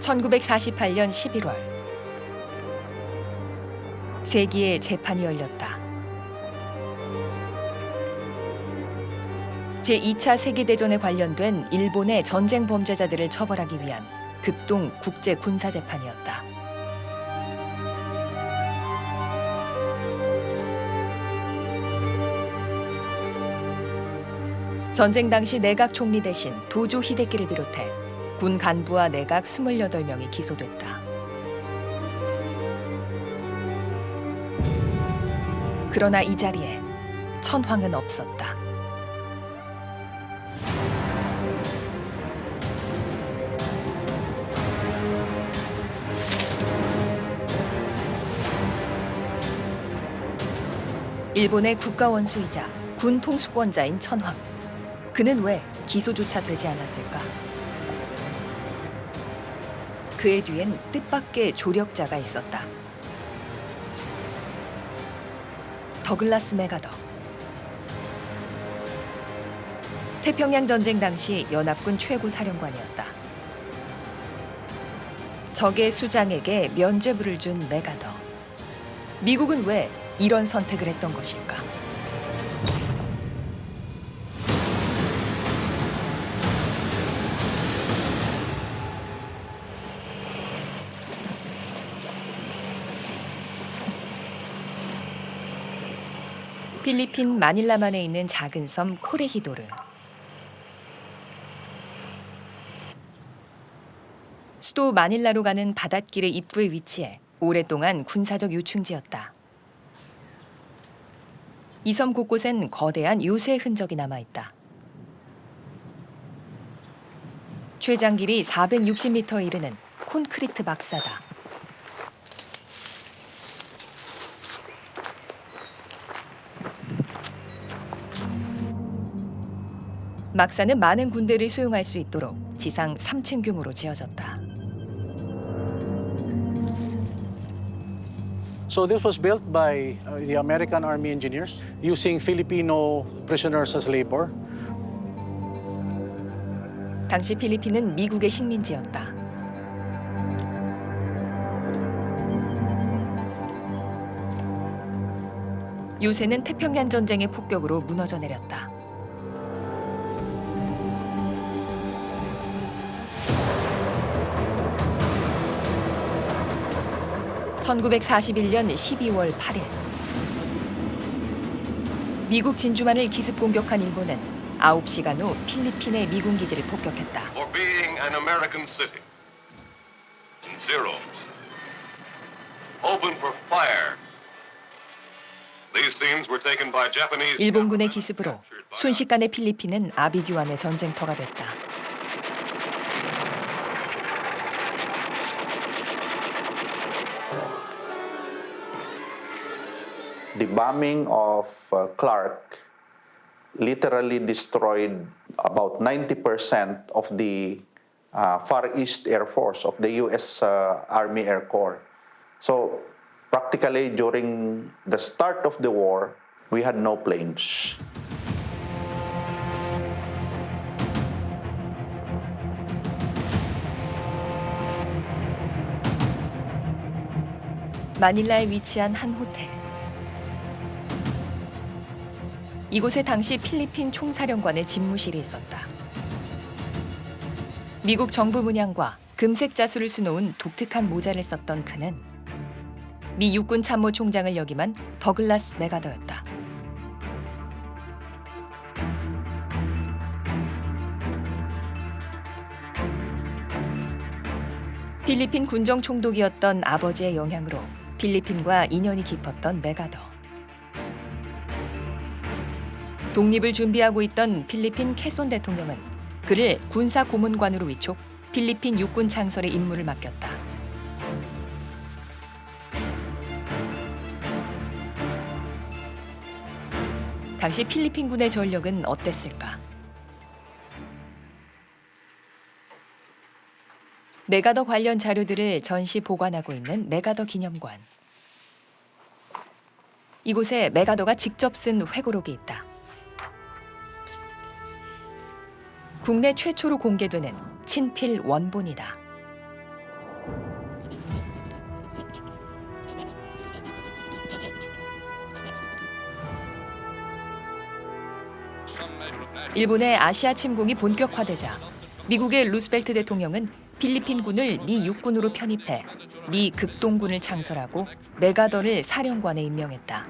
(1948년 11월) 세기의 재판이 열렸다. 제2차 세계대전에 관련된 일본의 전쟁 범죄자들을 처벌하기 위한 극동 국제 군사재판이었다. 전쟁 당시 내각 총리 대신 도조 히데키를 비롯해 군 간부와 내각 28명이 기소됐다. 그러나 이 자리에 천황은 없었다. 일본의 국가원수이자 군 통수권자인 천황. 그는 왜 기소조차 되지 않았을까? 그의 뒤엔 뜻밖의 조력자가 있었다. 더글라스 맥아더. 태평양 전쟁 당시 연합군 최고 사령관이었다. 적의 수장에게 면죄부를 준 맥아더. 미국은 왜 이런 선택을 했던 것일까? 필리핀 마닐라만에 있는 작은 섬 코레히도르. 수도 마닐라로 가는 바닷길의 입구에 위치해 오랫동안 군사적 요충지였다. 이 섬 곳곳엔 거대한 요새의 흔적이 남아있다. 최장 길이 460m에 이르는 콘크리트 박사다. 막사는 많은 군대를 수용할 수 있도록 지상 3층 규모로 지어졌다. So this was built by the American Army engineers using Filipino prisoners as labor. 당시 필리핀은 미국의 식민지였다. 요새는 태평양 전쟁의 폭격으로 무너져 내렸다. (1941년 12월 8일) 미국 진주만을 기습 공격한 일본은 9시간 후 필리핀의 미군 기지를 폭격했다. For being an American city. Zero. Open for fire. These scenes were taken by Japanese. 일본군의 기습으로 순식간에 필리핀은 아비규환의 전쟁터가 됐다. The bombing of Clark literally destroyed about 90% of the Far East Air Force of the U.S. Army Air Corps. So practically during the start of the war, we had no planes. 마닐라에 위치한 한 호텔. 이곳에 당시 필리핀 총사령관의 집무실이 있었다. 미국 정부 문양과 금색 자수를 수놓은 독특한 모자를 썼던 그는 미 육군 참모총장을 역임한 더글라스 맥아더였다. 필리핀 군정 총독이었던 아버지의 영향으로 필리핀과 인연이 깊었던 맥아더. 독립을 준비하고 있던 필리핀 캐손 대통령은 그를 군사 고문관으로 위촉 필리핀 육군 창설에 임무를 맡겼다. 당시 필리핀군의 전력은 어땠을까? 맥아더 관련 자료들을 전시 보관하고 있는 맥아더 기념관. 이곳에 메가더가 직접 쓴 회고록이 있다. 국내 최초로 공개되는 친필 원본이다. 일본의 아시아 침공이 본격화되자 미국의 루스벨트 대통령은 필리핀군을 미 육군으로 편입해 미 극동군을 창설하고 메가더를 사령관에 임명했다.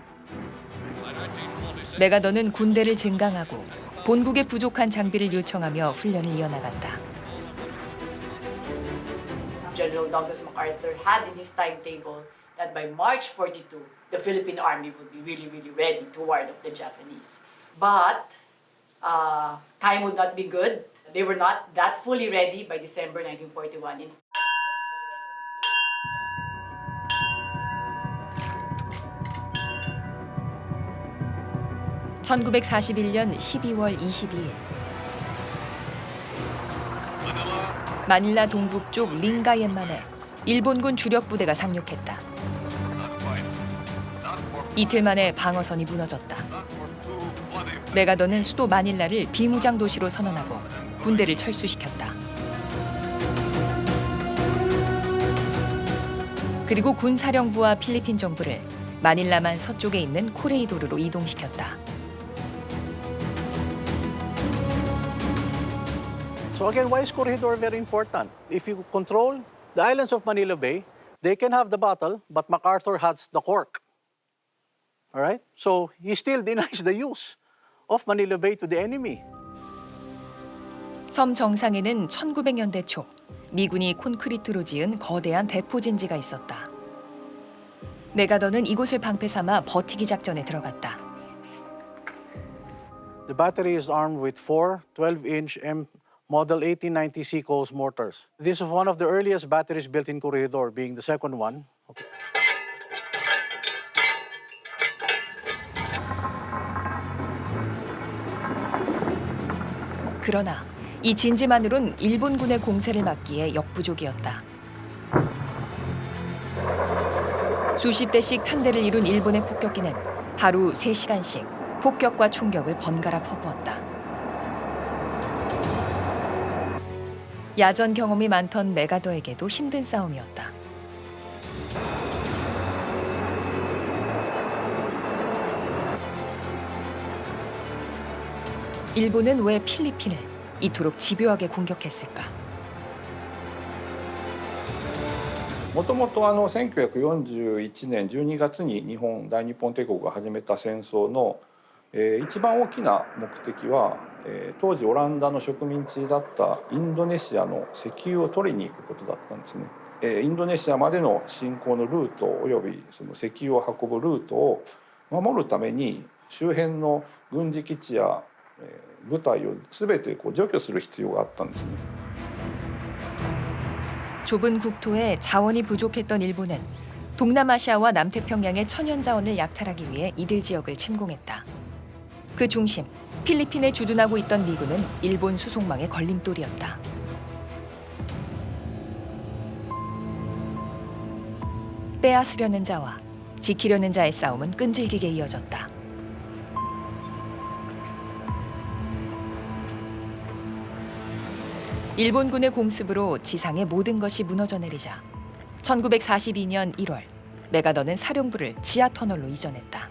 메가더는 군대를 증강하고 본국에 부족한 장비를 요청하며 훈련을 이어나갔다. General Douglas MacArthur had in his timetable that by March 42, the Philippine Army would be really ready to ward off the Japanese. But time would not be good. They were not that fully ready by December 1941. 1941년 12월 22일 마닐라 동북쪽 링가옌만에 일본군 주력 부대가 상륙했다. 이틀 만에 방어선이 무너졌다. 메가더는 수도 마닐라를 비무장 도시로 선언하고 군대를 철수시켰다. 그리고 군사령부와 필리핀 정부를 마닐라만 서쪽에 있는 코레이도르로 이동시켰다. So again, why is Corregidor very important? If you control the islands of Manila Bay, they can have the battle, but MacArthur has the cork. All right? So he still denies the use of Manila Bay to the enemy. 섬 정상에는 1900년대 초 미군이 콘크리트로 지은 거대한 대포진지가 있었다. 메가더는 이곳을 방패 삼아 버티기 작전에 들어갔다. The battery is armed with 4 12-inch Model 1890 Seacoast mortars. This is one of the earliest batteries built in Corregidor, being the second one. Okay. 그러나 이 진지만으론 일본군의 공세를 막기에 역부족이었다. 수십 대씩 편대를 이룬 일본의 폭격기는 하루 3시간씩 폭격과 총격을 번갈아 퍼부었다. 야전 경험이 많던 메가더에게도 힘든 싸움이었다. 일본은 왜 필리핀을 이토록 집요하게 공격했을까? もともと1941年12月に大日本帝国が始めた戦争の、一番大きな目的は、当時オランダの植民地だったインドネシアの石油を取りに行くことだったんですね。インドネシアまでの侵攻のルートおよびその石油を運ぶルートを守るために周辺の軍事基地や部隊を全て除去する必要があったんですね。 좁은 국토에 자원이 부족했던 일본은 동남아시아와 남태평양의 천연 자원을 약탈하기 위해 이들 지역을 침공했다. 그 중심, 필리핀에 주둔하고 있던 미군은 일본 수송망의 걸림돌이었다. 빼앗으려는 자와 지키려는 자의 싸움은 끈질기게 이어졌다. 일본군의 공습으로 지상의 모든 것이 무너져 내리자 1942년 1월 메가더는 사령부를 지하 터널로 이전했다.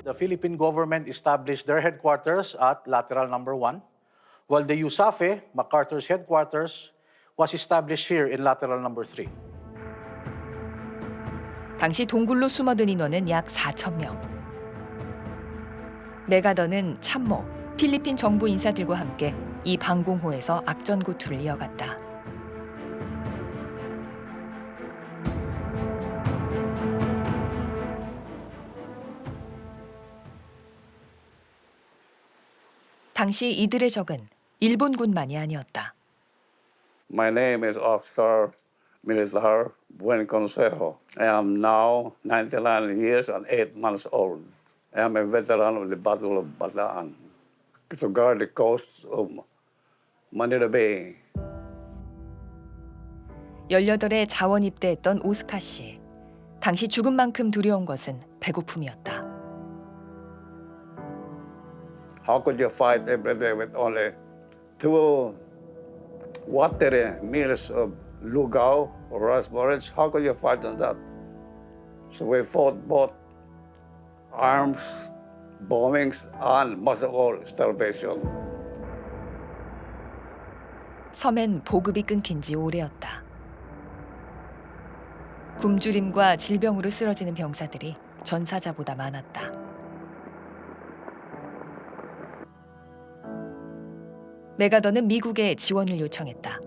The Philippine government established their headquarters at Lateral Number 1, while the USAFE, MacArthur's headquarters, was established here in Lateral Number 3. 당시 동굴로 숨어든 인원은 약 4,000명. 메가더는 참모, 필리핀 정부 인사들과 함께 이 방공호에서 악전고투를 이어갔다. 당시 이들의 적은 일본군만이 아니었다. My name is Oscar Milizar Buen Consejo. I am now 99 years and 8 months old. I am a veteran of the Battle of Bataan to guard the coasts of Manila Bay. 18에 자원 입대했던 오스카 씨. 당시 죽음만큼 두려운 것은 배고픔이었다. How could you fight every day with only 2 watery meals of lugao or rice porridge? How could you fight on that? So we fought both arms, bombings, and most of all, starvation. 섬엔 보급이 끊긴 지 오래였다. 굶주림과 질병으로 쓰러지는 병사들이 전사자보다 많았다. 메가더는 미국에 지원을 요청했다.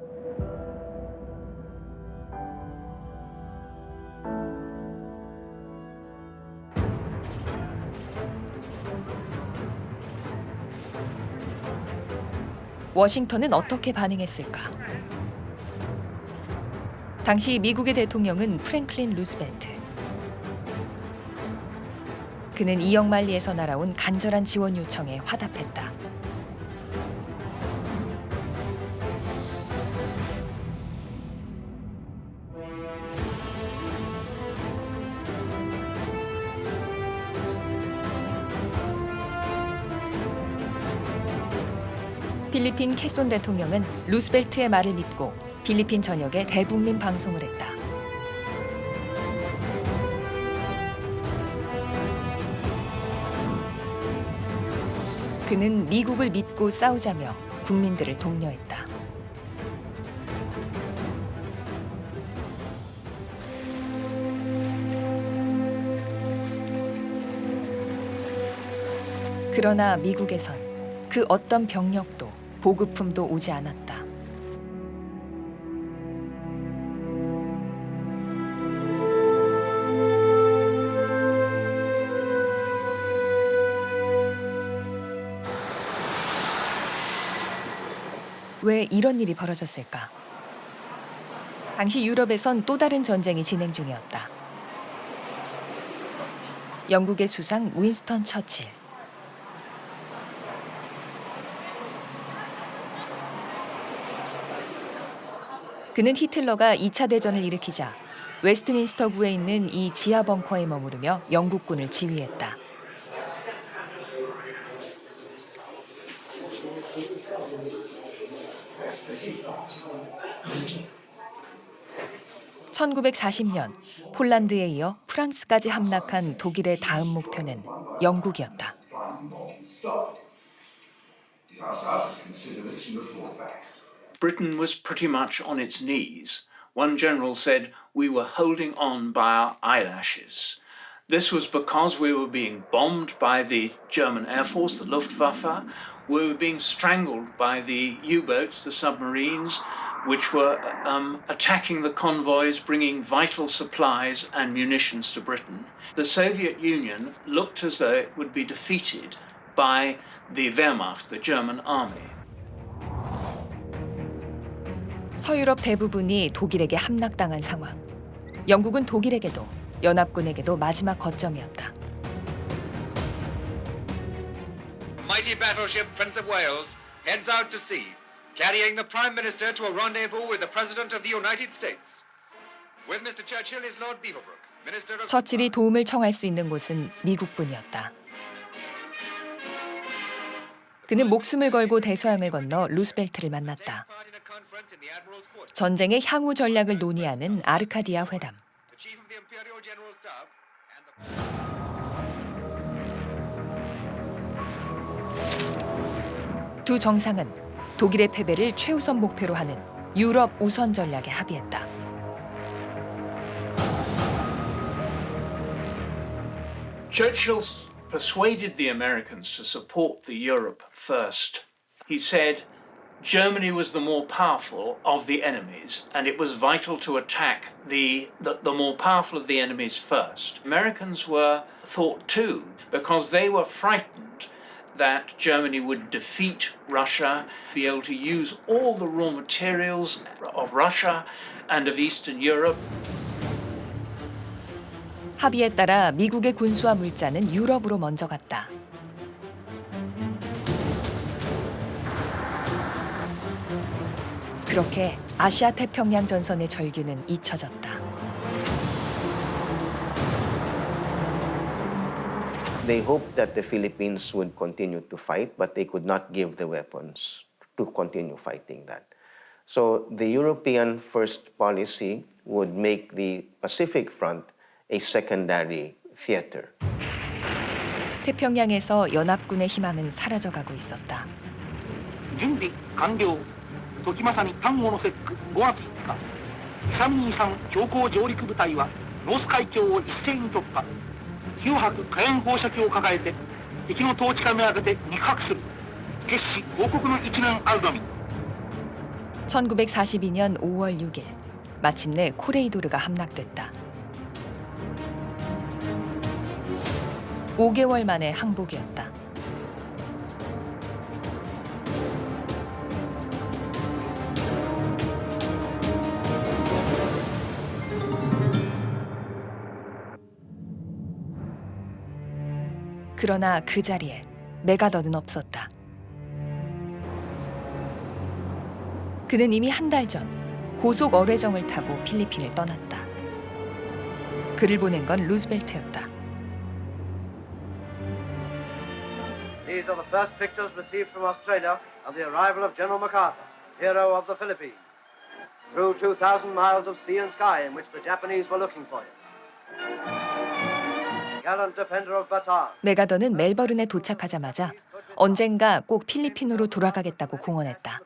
워싱턴은 어떻게 반응했을까? 당시 미국의 대통령은 프랭클린 루스벨트. 그는 이역만리에서 날아온 간절한 지원 요청에 화답했다. 필리핀 캐손 대통령은 루스벨트의 말을 믿고 필리핀 전역에 대국민 방송을 했다. 그는 미국을 믿고 싸우자며 국민들을 독려했다. 그러나 미국에선 그 어떤 병력도 보급품도 오지 않았다. 왜 이런 일이 벌어졌을까? 당시 유럽에선 또 다른 전쟁이 진행 중이었다. 영국의 수상 윈스턴 처칠. 그는 히틀러가 2차 대전을 일으키자 웨스트민스터 구에 있는 이 지하 벙커에 머무르며 영국군을 지휘했다. (1940년) 폴란드에 이어 프랑스까지 함락한 독일의 다음 목표는 영국이었다. Britain was pretty much on its knees. One general said we were holding on by our eyelashes. This was because we were being bombed by the German Air Force, the Luftwaffe. We were being strangled by the U-boats, the submarines, which were attacking the convoys, bringing vital supplies and munitions to Britain. The Soviet Union looked as though it would be defeated by the Wehrmacht, the German army. 서유럽 대부분이 독일에게 함락당한 상황. 영국은 독일에게도 연합군에게도 마지막 거점이었다. Mighty battleship Prince of Wales heads out to sea, carrying the Prime Minister to a rendezvous with the President of the United States. With Mr. Churchill is Lord Beaverbrook, Minister of... 처칠이 도움을 청할 수 있는 곳은 미국뿐이었다. 그는 목숨을 걸고 대서양을 건너 루스벨트를 만났다. 전쟁의 향후 전략을 논의하는 아르카디아 회담. 두 정상은 독일의 패배를 최우선 목표로 하는 유럽 우선 전략에 합의했다. Churchill persuaded the Americans to support the Europe first. He said Germany was the more powerful of the enemies, and it was vital to attack the more powerful of the enemies first. Americans were thought too, because they were frightened that Germany would defeat Russia, be able to use all the raw materials of Russia and of Eastern Europe. 합의에 따라 미국의 군수와 물자는 유럽으로 먼저 갔다. 그렇게 아시아 태평양 전선의 절규는 잊혀졌다. They hoped that the Philippines would continue to fight, but they could not give the weapons to continue fighting that. So the European first policy would make the Pacific Front a secondary theater. 태평양에서 연합군의 희망은 사라져가고 있었다. 準備完了時政に端午の節句5月5日323強行上陸部隊はノース海峡を一斉に突破火を吐く火炎放射器を抱えて敵の統治下めがけて肉薄する決死王国の一年あるのみ 1942년 5월 6일 마침내 코레이도르가 함락됐다. 5개월 만의 항복이었다. 그러나 그 자리에 메가더는 없었다. 그는 이미 한 달 전 고속 어뢰정을 타고 필리핀을 떠났다. 그를 보낸 건 루즈벨트였다. These are the first pictures received from Australia of the arrival of General MacArthur, hero of the Philippines. Through 2,000 miles of sea and sky in which the Japanese were looking for him. Gallant defender of Bataan. 메가더는 멜버른에 도착하자마자 언젠가 꼭 필리핀으로 돌아가겠다고 공언했다.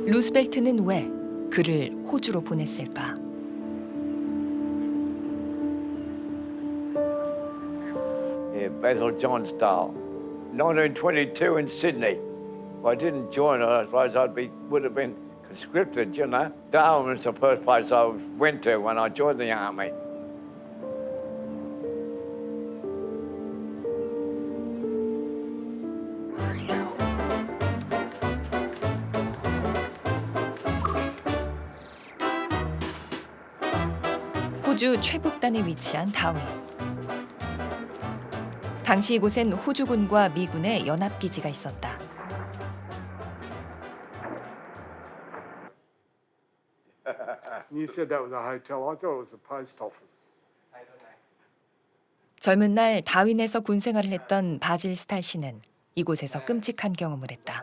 루스벨트는 왜 그를 호주로 보냈을까? Bethel Johnston, 1922 in Sydney. If I didn't join her, I suppose would have been conscripted, you know. Darwin was the first place I went to when I joined the army. 호주 최북단에 위치한 다윈. 당시 이곳엔 호주군과 미군의 연합기지가 있었다. You said that was a hotel. I thought it was a post office. 젊은 날 다윈에서 군 생활을 했던 바질 스탈 씨는 이곳에서 끔찍한 경험을 했다.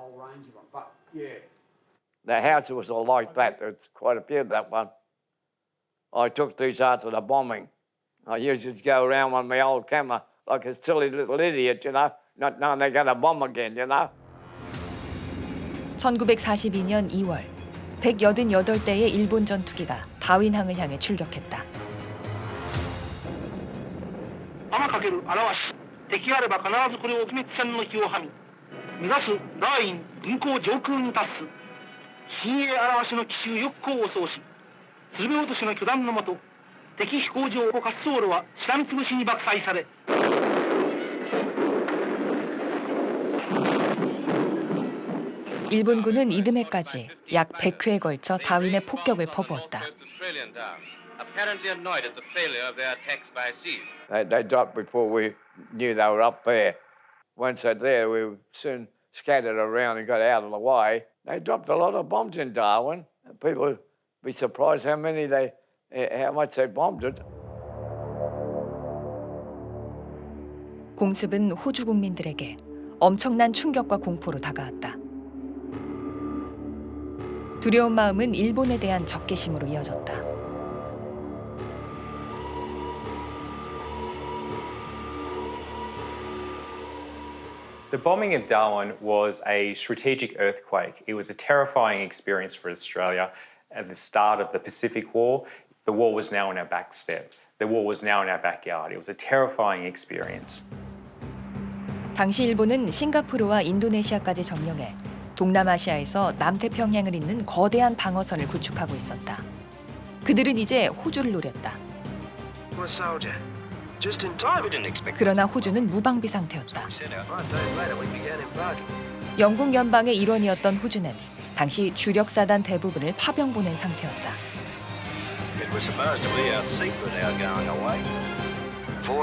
The house was all like that. There's quite a few of that one. I took these after the bombing. I used to go around on my old camera like a silly little idiot, you know, not knowing they're going to bomb again, you know. 1942년 2월 188대의 일본 전투기가 다윈항을 향해 출격했다. 天かける表し敵あれば必ずこれを撲滅戦の火をはみ目指すダーウィン軍港上空に達す新鋭表しの奇襲翼行を奏し鶴瓶落としの巨弾のもと敵飛行場滑走路はしらみつぶしに爆砕され 일본군은 이듬해까지 약 100회에 걸쳐 다윈의 폭격을 퍼부었다. They dropped before we knew they were up there. Once they're there, we soon scattered around and got out of the way. They dropped a lot of bombs in Darwin. People would be surprised how much they bombed it. 공습은 호주 국민들에게 엄청난 충격과 공포로 다가왔다. 두려운 마음은 일본에 대한 적개심으로 이어졌다. The bombing of Darwin was a strategic earthquake. It was a terrifying experience for Australia at the start of the Pacific War. The war was now in our back step. The war was now in our backyard. It was a terrifying experience. 당시 일본은 싱가포르와 인도네시아까지 점령해 동남아시아에서 남태평양을 잇는 거대한 방어선을 구축하고 있었다. 그들은 이제 호주를 노렸다. 그러나 호주는 무방비 상태였다. 영국 연방의 일원이었던 호주는 당시 주력 사단 대부분을 파병 보낸 상태였다. It was supposed to be a secret our going away.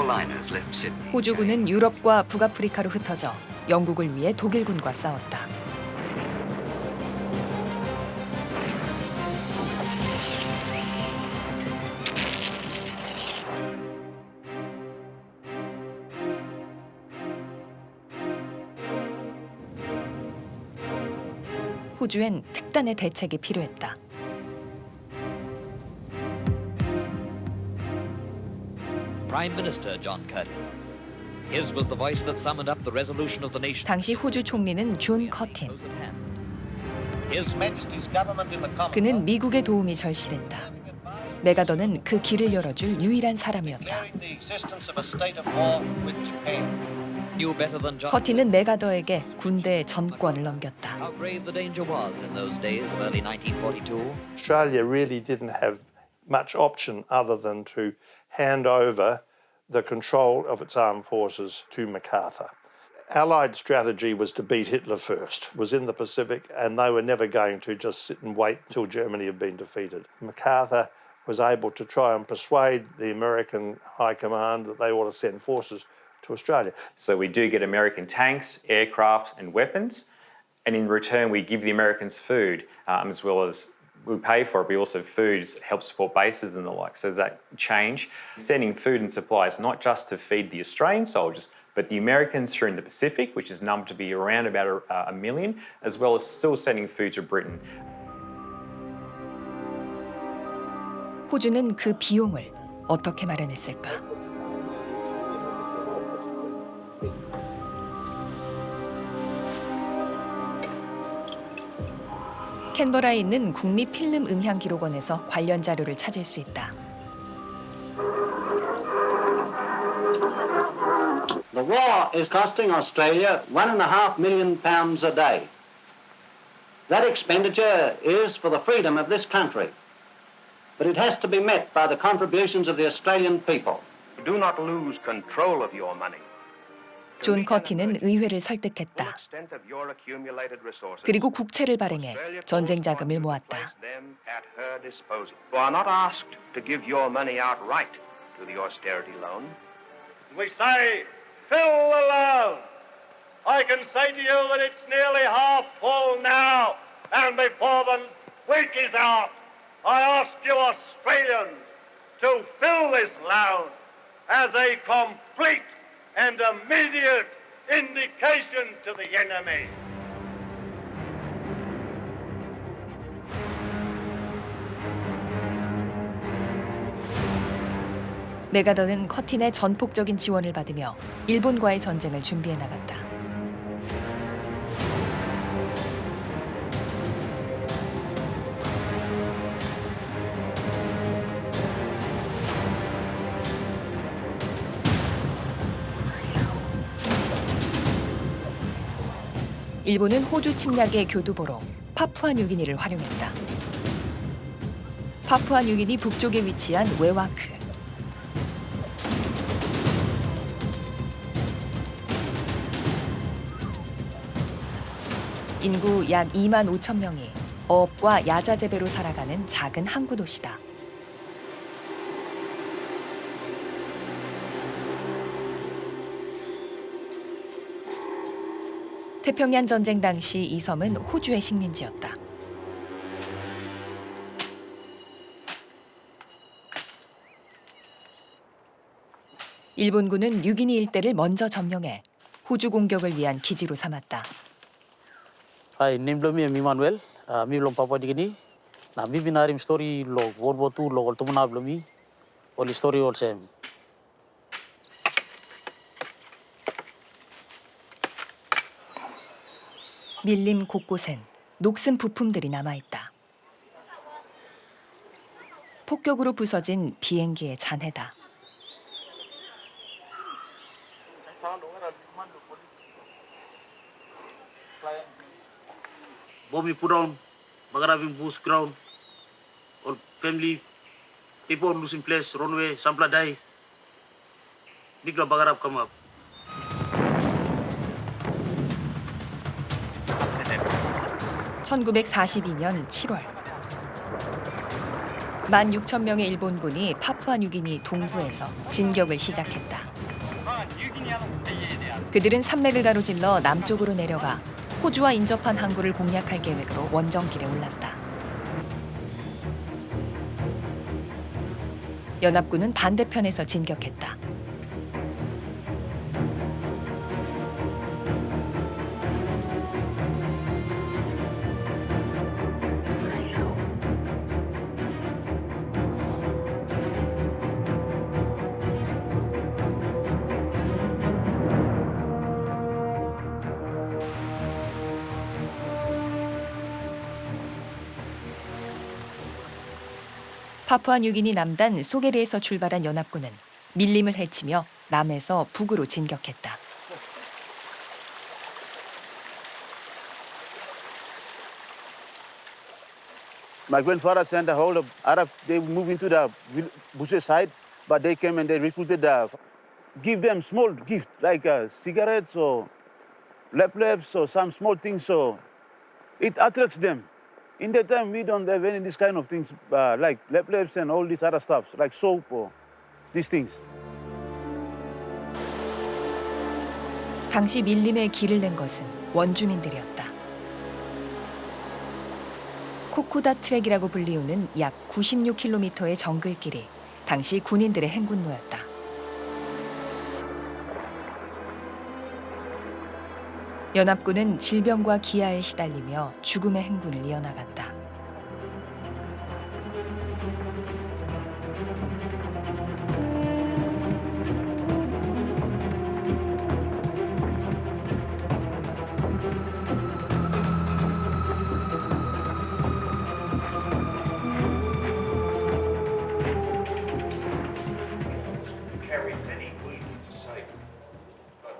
liners left Sydney. 호주군은 유럽과 북아프리카로 흩어져 영국을 위해 독일군과 싸웠다. 호주엔 특단의 대책이 필요했다. Prime Minister John Curtin. His was the voice that summoned up the resolution of the nation. 당시 호주 총리는 존 커틴. His Majesty's government in the Commonwealth. 그는 미국의 도움이 절실했다. 메가더는 그 길을 열어줄 유일한 사람이었다. The existence of a state of war with Japan. Knew better than John. 커틴은 메가더에게 군대의 전권을 넘겼다. How grave the danger was in those days of early 1942. Australia really didn't have much option other than to hand over the control of its armed forces to MacArthur. Allied strategy was to beat Hitler first, was in the Pacific, and they were never going to just sit and wait until Germany had been defeated. MacArthur was able to try and persuade the American High Command that they ought to send forces to Australia. So we do get American tanks, aircraft and weapons, and in return we give the Americans food as well as we pay for it, but also food helps support bases and the like. So that change, sending food and supplies not just to feed the Australian soldiers, but the Americans who are in the Pacific, which is numbered to be around about a million, as well as still sending food to Britain. 호주는 그 비용을 어떻게 마련했을까? 캔버라에 있는 국립필름음향기록원에서 관련 자료를 찾을 수 있다. The war is costing Australia £1.5 million a day. That expenditure is for the freedom of this country, but it has to be met by the contributions of the Australian people. Do not lose control of your money. 존 커틴은 의회를 설득했다. 그리고 국채를 발행해 전쟁 자금을 모았다. You are not asked to give your money outright to the austerity loan. We say, fill the loan. I can say to you that it's nearly half full now, and before the week is out, I ask you Australians to fill this loan as a complete and immediate indication to the enemy. 메가더는 커틴의 전폭적인 지원을 받으며 일본과의 전쟁을 준비해 나갔다. 일본은 호주 침략의 교두보로 파푸아뉴기니를 활용했다. 파푸아뉴기니 북쪽에 위치한 웨와크. 인구 약 2만 5천 명이 어업과 야자 재배로 살아가는 작은 항구 도시다. 태평양 전쟁 당시 이 섬은 호주의 식민지였다. 일본군은 뉴기니 일대를 먼저 점령해 호주 공격을 위한 기지로 삼았다. Hi, name lo mi Manuel, mi lo Papua New Guinea. Na mi binarim story lo World War II lo gol tumunab lo mi. All story all same. 밀림 곳곳엔 녹슨 부품들이 남아있다. 폭격으로 부서진 비행기의 잔해다. Bomb put down, Bagarabim boost ground. All family, people losing place, runway, Sampla die. Big Bagarab come up. 1942년 7월 16,000명의 일본군이 파푸아뉴기니 동부에서 진격을 시작했다. 그들은 산맥을 가로질러 남쪽으로 내려가 호주와 인접한 항구를 공략할 계획으로 원정길에 올랐다. 연합군은 반대편에서 진격했다. 파푸아뉴기니 남단 소게리에서 출발한 연합군은 밀림을 헤치며 남에서 북으로 진격했다. My grandfather sent a whole of Arab, they moved into the Bushes side, but they came and they recruited, give them small gift, like cigarettes or laps or some small things, so it attracts them. In that time, we don't have any this kind of things, like laps and all these other stuff, like soap or these things. 당시 밀림에 길을 낸 것은 원주민들이었다. 코코다 트랙이라고 불리우는 약 96km의 정글길이 당시 군인들의 행군로였다. 연합군은 질병과 기아에 시달리며 죽음의 행군을 이어나갔다.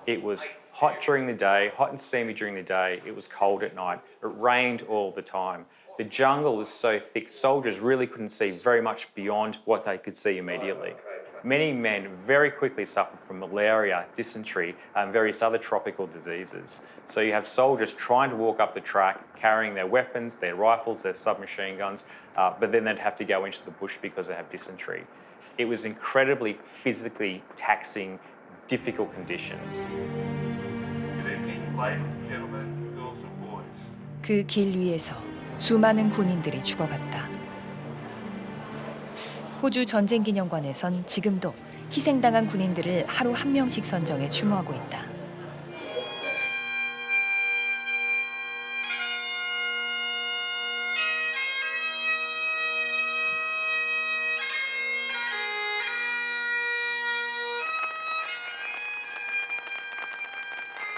It was hot during the day, hot and steamy during the day. It was cold at night. It rained all the time. The jungle was so thick, soldiers really couldn't see very much beyond what they could see immediately. Many men very quickly suffered from malaria, dysentery, and various other tropical diseases. So you have soldiers trying to walk up the track, carrying their weapons, their rifles, their submachine guns, but then they'd have to go into the bush because they have dysentery. It was incredibly physically taxing, difficult conditions. 그 길 위에서 수많은 군인들이 죽어갔다. 호주 전쟁기념관에선 지금도 희생당한 군인들을 하루 한 명씩 선정해 추모하고 있다.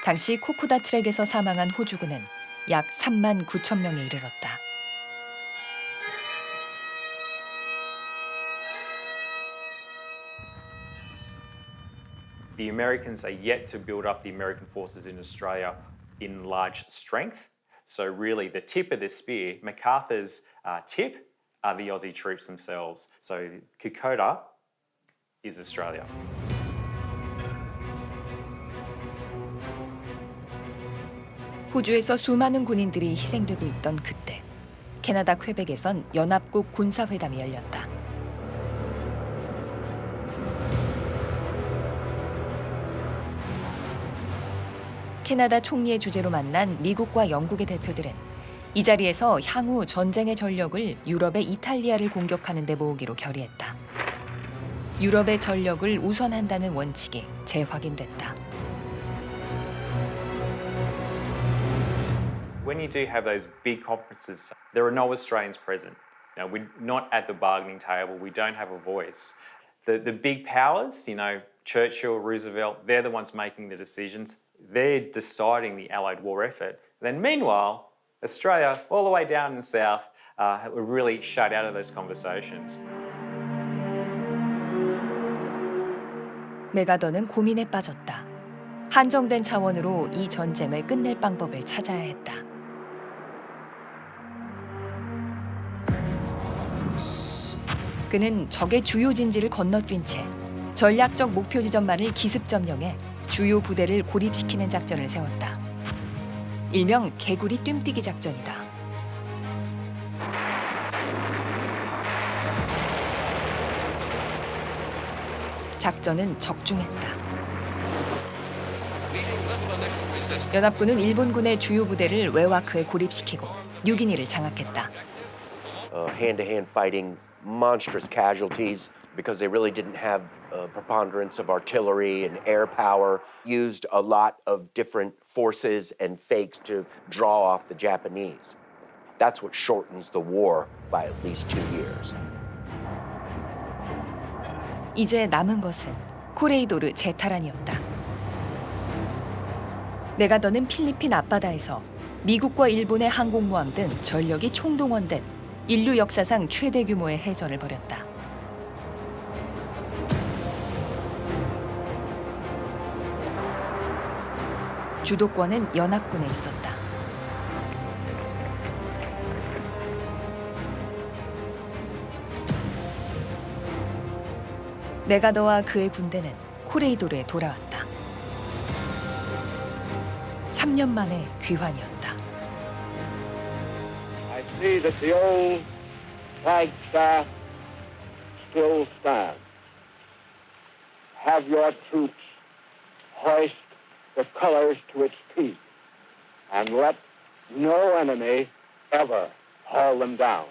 당시 코코다 트랙에서 사망한 호주군은 약 3만 9천 명에 이르렀다. The Americans are yet to build up the American forces in Australia in large strength. So really the tip of the spear, MacArthur's tip, are the Aussie troops themselves. So Kokoda is Australia. 호주에서 수많은 군인들이 희생되고 있던 그때 캐나다 퀘벡에선 연합국 군사회담이 열렸다. 캐나다 총리의 주재로 만난 미국과 영국의 대표들은 이 자리에서 향후 전쟁의 전력을 유럽의 이탈리아를 공격하는 데 모으기로 결의했다. 유럽의 전력을 우선한다는 원칙이 재확인됐다. When you do have those big conferences, there are no Australians present. Now, we're not at the bargaining table. We don't have a voice. The big powers, Churchill, Roosevelt, they're the ones making the decisions. They're deciding the Allied war effort. Then meanwhile, Australia, all the way down in the south, were really shut out of those conversations. 메가더는 고민에 빠졌다. 한정된 차원으로 이 전쟁을 끝낼 방법을 찾아야 했다. 그는 적의 주요 진지를 건너뛴 채 전략적 목표 지점만을 기습 점령해 주요 부대를 고립시키는 작전을 세웠다. 일명 개구리 뜀뛰기 작전이다. 작전은 적중했다. 연합군은 일본군의 주요 부대를 웨와크에 고립시키고 뉴기니를 장악했다. Hand-to-hand fighting, monstrous casualties because they really didn't have a preponderance of artillery and air power, used a lot of different forces and fakes to draw off the Japanese. That's what shortens the war by at least 2 years. 이제 남은 것은 코레이도르 재탈환이었다. 메가더는 필리핀 앞바다에서 미국과 일본의 항공모함 등 전력이 총동원된 인류 역사상 최대 규모의 해전을 벌였다. 주도권은 연합군에 있었다. 메가더와 그의 군대는 코레이도르에 돌아왔다. 3년 만의 귀환이었다. I see that the old flagstaff still stands. Have your troops hoist the colors to its peak and let no enemy ever haul them down.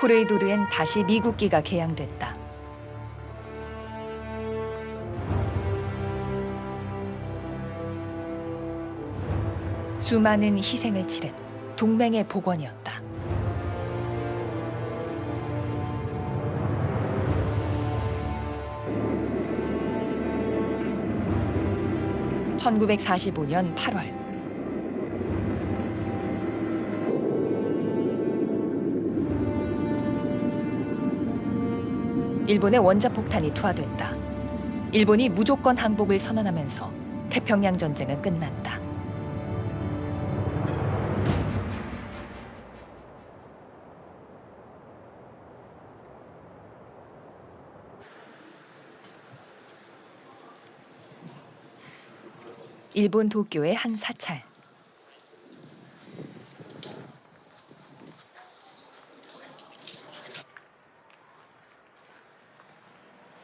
코레이도르엔 다시 미국기가 개양됐다. 수많은 희생을 치른 동맹의 복원이었다. (1945년 8월) 일본의 원자폭탄이 투하됐다. 일본이 무조건 항복을 선언하면서 태평양 전쟁은 끝났다. 일본 도쿄의 한 사찰.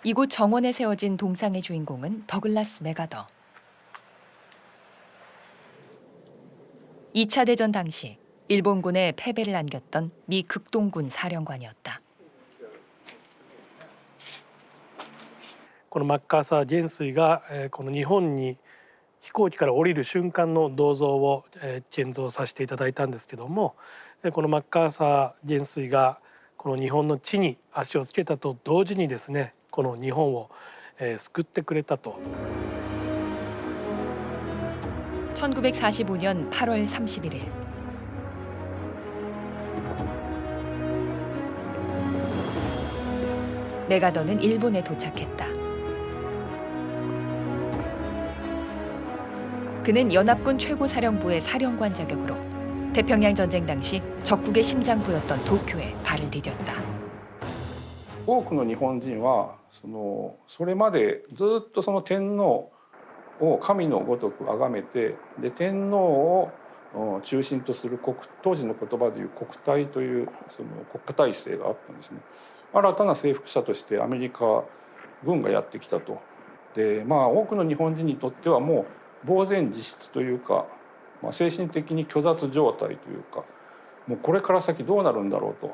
이곳 정원에 세워진 동상의 주인공은 더글라스 메가더. 2차 대전 당시 일본군의 패배를 안겼던 미 극동군 사령관이었다. このマッカーサー元帥がこの日本に飛行機から降りる瞬間の銅像を建造させていただいたんですけども、このマッカーサー元帥がこの日本の地に足をつけたと同時にですね、この日本を救ってくれたと。1945년 8월 31일 메가더는 일본에 도착했다. 그는 연합군 최고사령부의 사령관 자격으로 태평양 전쟁 당시 적국의 심장부였던 도쿄에 발을 디뎠다. 多くの日本人はそれまでずっとその天皇を神のごとく崇めて、で天皇を中心とする当時の言葉でいう国体というその国家体制があったんですね。新たな征服者としてアメリカ軍がやってきたと。で多くの日本人にとってはもう呆然自失というか、精神的に虚脱状態というか、もうこれから先どうなるんだろうと、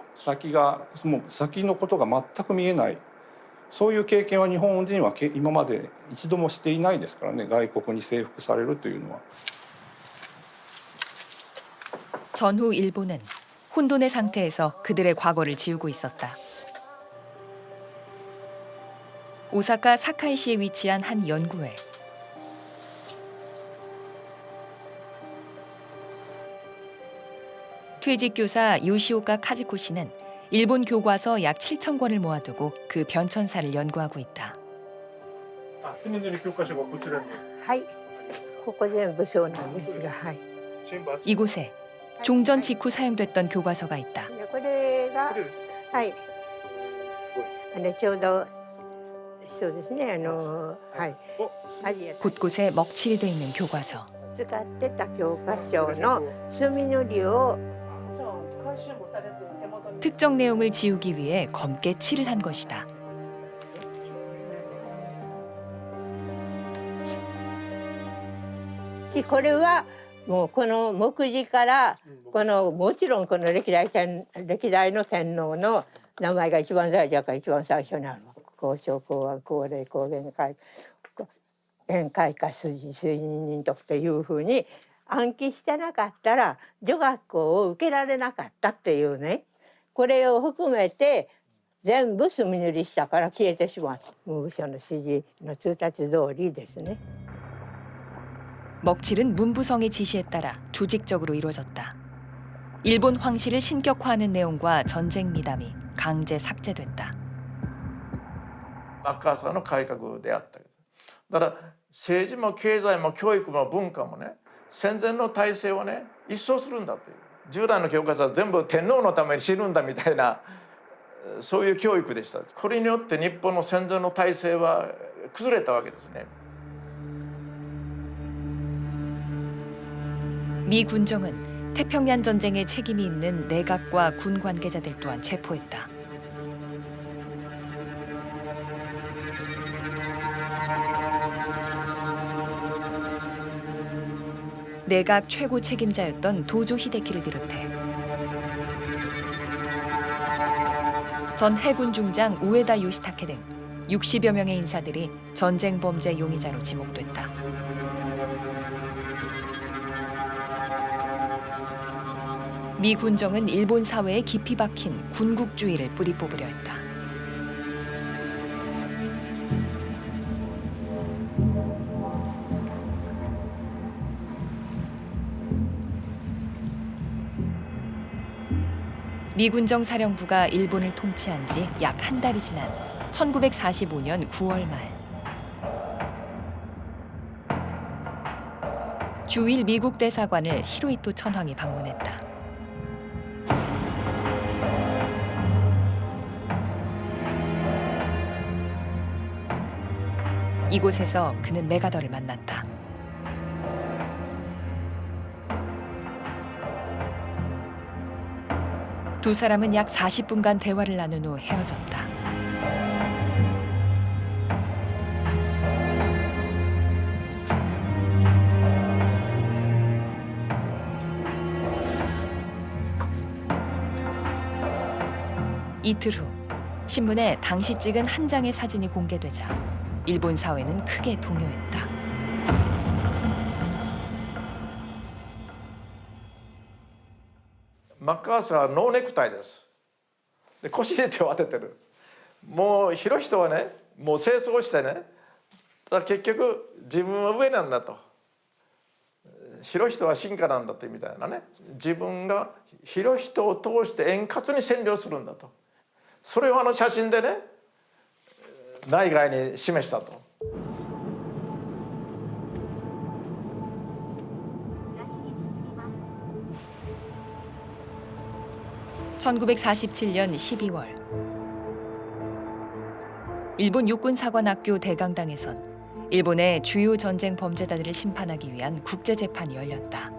もう先のことが全く見えない、そういう経験は日本人は今まで一度もしていないですからね、外国に征服されるというのは。 전후 일본은 혼돈의 상태에서 그들의 과거를 지우고 있었다. 오사카 사카이시에 위치한 한 연구회. 퇴직 교사 요시오카 카즈코 씨는 일본 교과서 약 7,000권을 모아두고 그 변천사를 연구하고 있다. 이곳에 종전 직후 사용됐던 교과서가 있다. 곳곳에 먹칠이 돼 있는 교과서. 특정 내용을 지우기 위해 검게 칠을 한 것이다.これはもうこの目次からもちろんこの歴代の天皇の名前が一番大事だから一番最初にある皇承皇安皇霊皇元宴開花推認人徳っていうふうに暗記してなかったら女学校を受けられなかったっていうね、これを含めて全部墨塗りしたから消えてしまう。文部省の指示の通達通りですね。 먹칠은 문부성의 지시에 따라 조직적으로 이루어졌다. 일본 황실을 신격화하는 내용과 전쟁 미담이 강제 삭제됐다. マッカーサーの改革であったわけです。だから政治も経済も教育も文化もね、戦前の体制をね一掃するんだという、従来の教科書は全部天皇のために死ぬんだみたいな、そういう教育でした。これによって日本の戦前の体制は崩れたわけですね。 미 군정은 태평양 전쟁에 책임이 있는 내각과 군 관계자들 또한 체포했다. 내각 최고 책임자였던 도조 히데키를 비롯해 전 해군 중장 우에다 요시타케 등 60여 명의 인사들이 전쟁 범죄 용의자로 지목됐다. 미 군정은 일본 사회에 깊이 박힌 군국주의를 뿌리 뽑으려 했다. 미 군정 사령부가 일본을 통치한 지 약 한 달이 지난 1945년 9월 말. 주일 미국 대사관을 히로히토 천황이 방문했다. 이곳에서 그는 메가더를 만났다. 두 사람은 약 40분간 대화를 나눈 후 헤어졌다. 이틀 후 신문에 당시 찍은 한 장의 사진이 공개되자 일본 사회는 크게 동요했다. 마카사はノーネクタイです。で腰で手を当ててる。もう広い人はね、もう清掃してね、だから結局自分は上なんだと。広い人は進化なんだってみたいなね。自分が広い人を通して円滑に占領するんだと。それをあの写真でね、内外に示したと。 1947년 12월 일본 육군사관학교 대강당에선 일본의 주요 전쟁 범죄자들을 심판하기 위한 국제재판이 열렸다.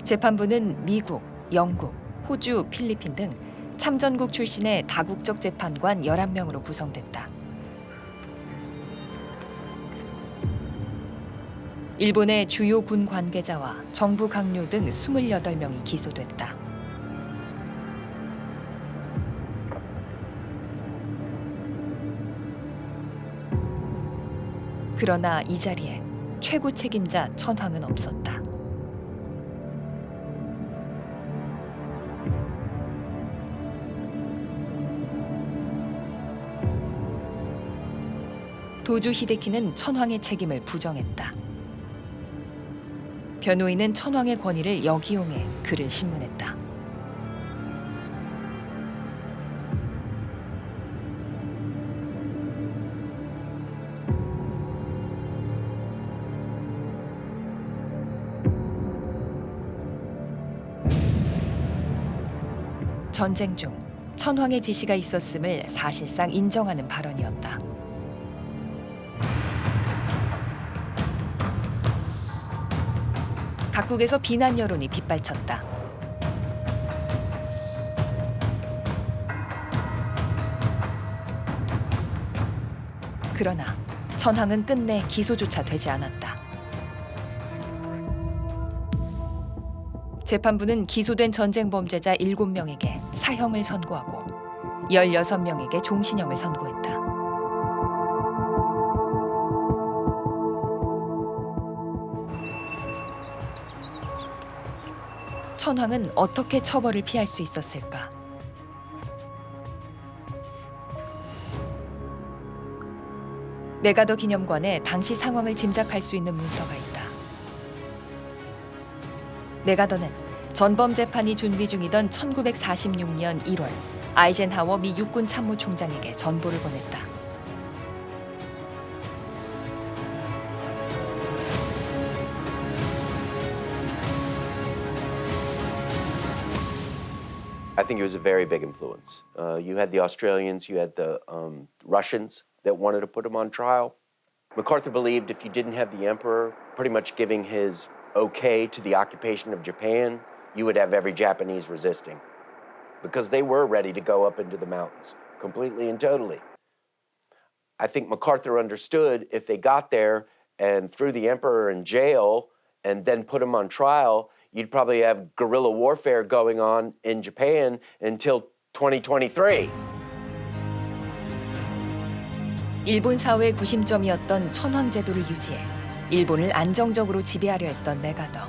재판부는 미국, 영국, 호주, 필리핀 등 참전국 출신의 다국적 재판관 11명으로 구성됐다. 일본의 주요 군 관계자와 정부 강요 등 28명이 기소됐다. 그러나 이 자리에 최고 책임자 천황은 없었다. 도조 히데키는 천황의 책임을 부정했다. 변호인은 천황의 권위를 역이용해 그를 신문했다. 전쟁 중 천황의 지시가 있었음을 사실상 인정하는 발언이었다. 각국에서 비난 여론이 빗발쳤다. 그러나 천황은 끝내 기소조차 되지 않았다. 재판부는 기소된 전쟁 범죄자 7명에게 사형을 선고하고 16명에게 종신형을 선고했다. 천황은 어떻게 처벌을 피할 수 있었을까? 네가더 기념관에 당시 상황을 짐작할 수 있는 문서가 있다. 네가더는 전범 재판이 준비 중이던 1946년 1월 아이젠하워 미 육군 참모총장에게 전보를 보냈다. I think it was a very big influence. You had the Australians, you had the Russians that wanted to put him on trial. MacArthur believed if you didn't have the emperor pretty much giving his okay to the occupation of Japan, you would have every Japanese resisting because they were ready to go up into the mountains completely and totally. I think MacArthur understood if they got there and threw the emperor in jail and then put him on trial, you'd probably have guerrilla warfare going on in Japan until 2023. 일본 사회의 구심점이었던 천황 제도를 유지해 일본을 안정적으로 지배하려 했던 네가더.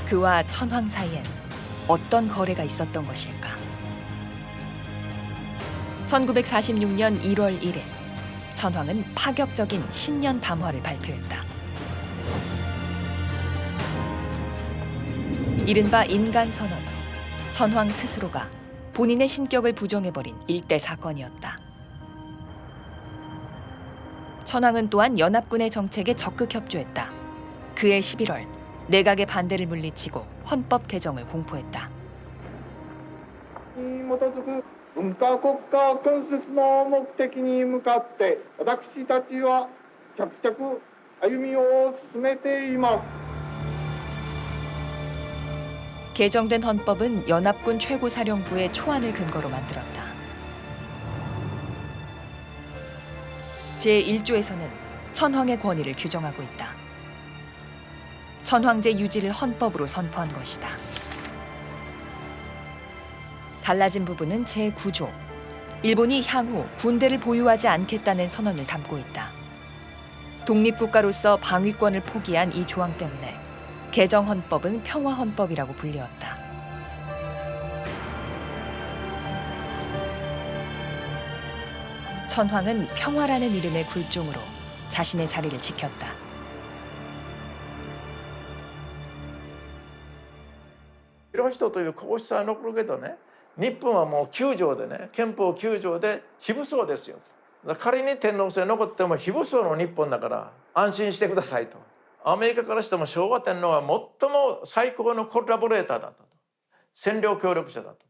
그와 천황 사이엔 어떤 거래가 있었던 것일까? 1946년 1월 1일 천황은 파격적인 신년 담화를 발표했다. 이른바 인간선언. 천황 스스로가 본인의 신격을 부정해버린 일대 사건이었다. 천황은 또한 연합군의 정책에 적극 협조했다. 그해 11월 내각의 반대를 물리치고 헌법 개정을 공포했다. に基づく文化国家建設の目的に向かって私たちは着々歩みを進めています。 개정된 헌법은 연합군 최고사령부의 초안을 근거로 만들었다. 제1조에서는 천황의 권위를 규정하고 있다. 천황제 유지를 헌법으로 선포한 것이다. 달라진 부분은 제9조. 일본이 향후 군대를 보유하지 않겠다는 선언을 담고 있다. 독립국가로서 방위권을 포기한 이 조항 때문에 개정 헌법은 평화헌법이라고 불리웠다. 천황은 평화라는 이름의 굴종으로 자신의 자리를 지켰다.広人という皇室は残るけどね、日本はもう9条でね、憲法9条で非武装ですよと。仮に天皇制残っても非武装の日本だから安心してくださいと。アメリカからしても昭和天皇は最も最高のコラボレーターだったと。占領協力者だったと。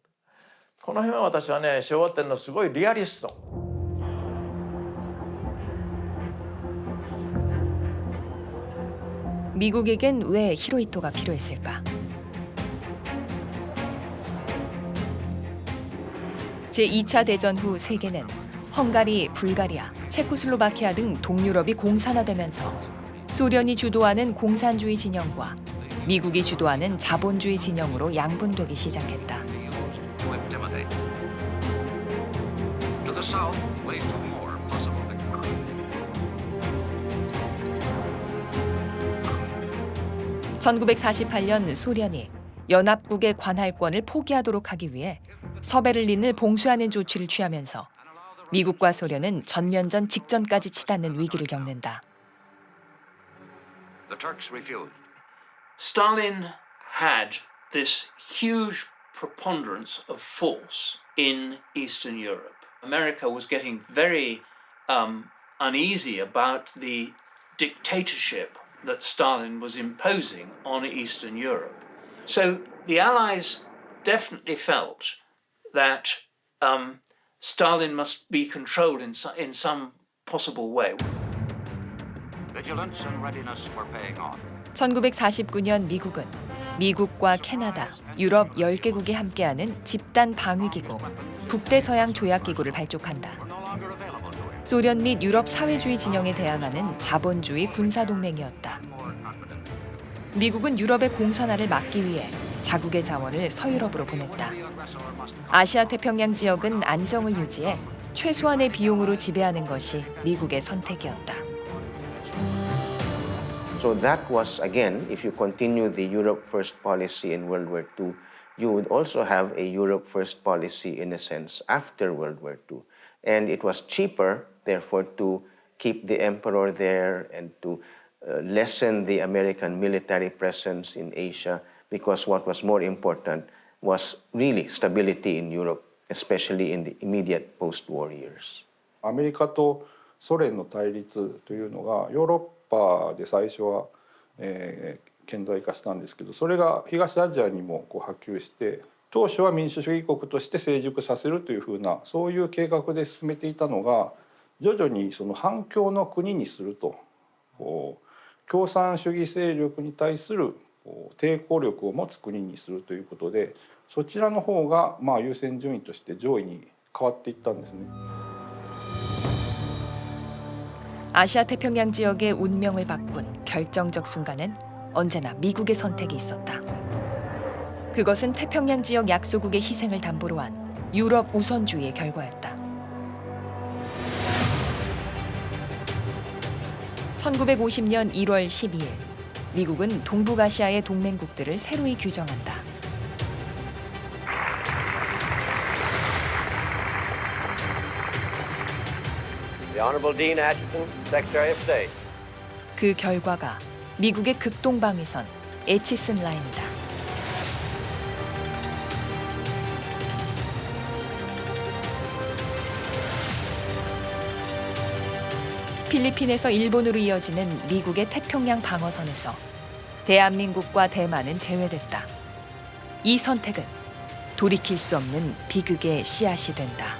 この辺は私はね、昭和天皇すごいリアリスト。 미국에겐 왜 히로히토가 필요했을까? 제2차 대전 후 세계는 헝가리, 불가리아, 체코슬로바키아 등 동유럽이 공산화되면서 소련이 주도하는 공산주의 진영과 미국이 주도하는 자본주의 진영으로 양분되기 시작했다. (1948년) 소련이 연합국의 관할권을 포기하도록 하기 위해 서베를린을 봉쇄하는 조치를 취하면서 미국과 소련은 전면전 직전까지 치닫는 위기를 겪는다. The Turks refused. Stalin had this huge preponderance of force in Eastern Europe. America was getting very uneasy about the dictatorship that Stalin was imposing on Eastern Europe. So the Allies definitely felt that Stalin must be controlled in some possible way. vigilance and readiness for paying off. 1949년 미국은 미국과 캐나다, 유럽 10개국이 함께하는 집단 방위기구 북대서양 조약기구를 발족한다. 소련 및 유럽 사회주의 진영에 대항하는 자본주의 군사동맹이었다. 미국은 유럽의 공산화를 막기 위해 자국의 자원을 서유럽으로 보냈다. 아시아 태평양 지역은 안정을 유지해 최소한의 비용으로 지배하는 것이 미국의 선택이었다. So that was, again, if you continue the Europe First policy in World War II, you would also have a Europe First policy in a sense after World War II. And it was cheaper, therefore, to keep the emperor there and to lessen the American military presence in Asia, because what was more important was really stability in Europe, especially in the immediate post-war years. アメリカとソ連の対立というのがヨーロッパで最初は、顕在化したんですけど、それが東アジアにもこう波及して、当初は民主主義国として成熟させるというふうなそういう計画で進めていたのが、徐々にその反共の国にすると、共産主義勢力に対する抵抗力を持つ国にするということで、そちらの方が優先順位として上位に変わっていったんですね。 아시아 태평양 지역의 운명을 바꾼 결정적 순간엔 언제나 미국의 선택이 있었다. 그것은 태평양 지역 약소국의 희생을 담보로 한 유럽 우선주의의 결과였다. 1950년 1월 12일, 미국은 동북아시아의 동맹국들을 새로이 규정한다. The Honorable Dean Acheson, Secretary of State. 그 결과가 미국의 극동방위선 에치슨 라인이다. 필리핀에서 일본으로 이어지는 미국의 태평양 방어선에서 대한민국과 대만은 제외됐다. 이 선택은 돌이킬 수 없는 비극의 씨앗이 된다.